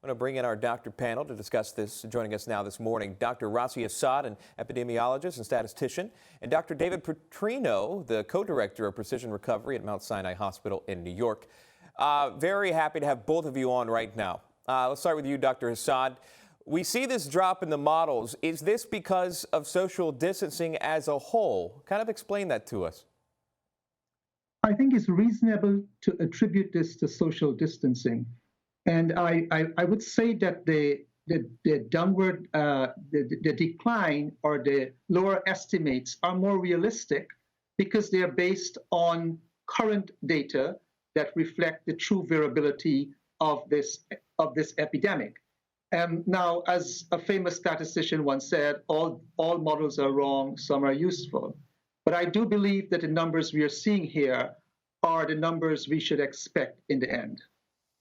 I'm going to bring in our doctor panel to discuss this. Joining us now this morning, Dr. Rossi Hassad, an epidemiologist and statistician, and Dr. David Petrino, the co-director of Precision Recovery at Mount Sinai Hospital in New York. Very happy to have both of you on right now. Let's start with you, Dr. Hassad. We see this drop in the models. Is this because of social distancing as a whole? Kind of explain that to us. I think it's reasonable to attribute this to social distancing. And I would say that the downward, the decline or the lower estimates are more realistic because they are based on current data that reflect the true variability of this epidemic. Now, as a famous statistician once said, all models are wrong, some are useful. But I do believe that the numbers we are seeing here are the numbers we should expect in the end.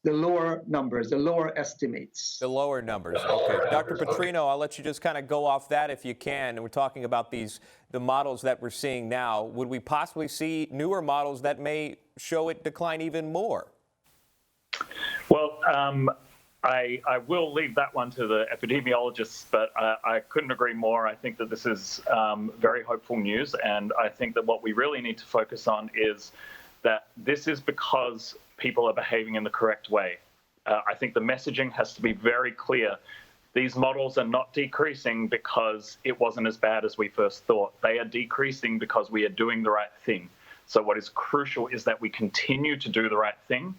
The lower numbers, the lower estimates. The lower numbers. Okay. Dr. Petrino, I'll let you just kind of go off that if you can. And we're talking about the models that we're seeing now. Would we possibly see newer models that may show it decline even more? Well, I will leave that one to the epidemiologists, but I couldn't agree more. I think that this is very hopeful news, and I think that what we really need to focus on is that this is because people are behaving in the correct way. I think the messaging has to be very clear. These models are not decreasing because it wasn't as bad as we first thought. They are decreasing because we are doing the right thing. So what is crucial is that we continue to do the right thing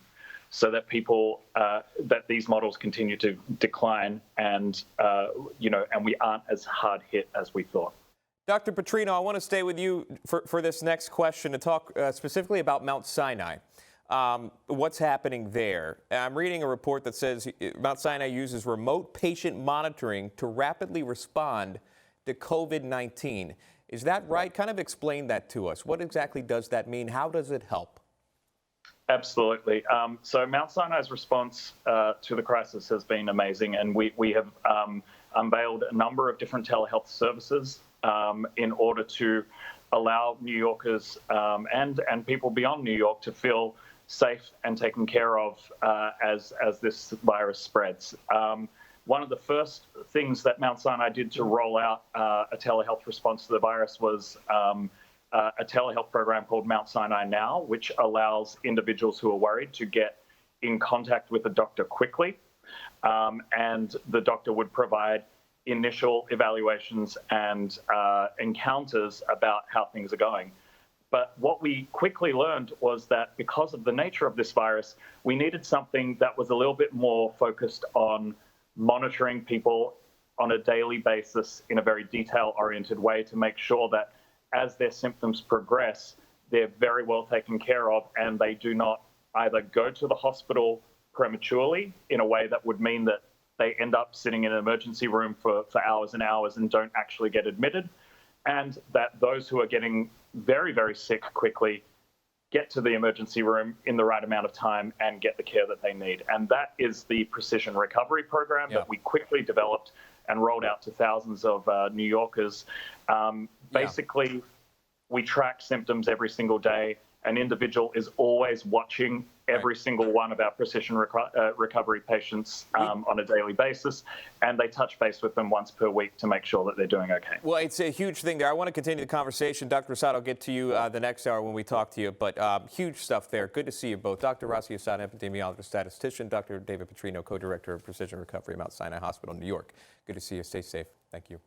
so that that these models continue to decline and, and we aren't as hard hit as we thought. Dr. Petrino, I want to stay with you for this next question to talk specifically about Mount Sinai. What's happening there? I'm reading a report that says Mount Sinai uses remote patient monitoring to rapidly respond to COVID-19. Is that right? Kind of explain that to us. What exactly does that mean? How does it help? Absolutely. So Mount Sinai's response to the crisis has been amazing, and we have unveiled a number of different telehealth services in order to allow New Yorkers and people beyond New York to feel safe and taken care of as this virus spreads. One of the first things that Mount Sinai did to roll out a telehealth response to the virus was a telehealth program called Mount Sinai Now, which allows individuals who are worried to get in contact with a doctor quickly, and the doctor would provide initial evaluations and encounters about how things are going. But what we quickly learned was that because of the nature of this virus, we needed something that was a little bit more focused on monitoring people on a daily basis in a very detail-oriented way to make sure that as their symptoms progress, they're very well taken care of and they do not either go to the hospital prematurely in a way that would mean that they end up sitting in an emergency room for hours and hours and don't actually get admitted, and that those who are getting very, very sick quickly get to the emergency room in the right amount of time and get the care that they need. And that is the Precision Recovery Program that we quickly developed and rolled out to thousands of New Yorkers. Basically, we track symptoms every single day. An individual is always watching every single one of our precision recovery patients on a daily basis, and they touch base with them once per week to make sure that they're doing okay. Well, it's a huge thing there. I want to continue the conversation. Dr. Hassad, I'll get to you the next hour when we talk to you, but huge stuff there. Good to see you both. Dr. Rossi Hassad, epidemiologist, statistician, Dr. David Petrino, co-director of Precision Recovery at Mount Sinai Hospital in New York. Good to see you. Stay safe. Thank you.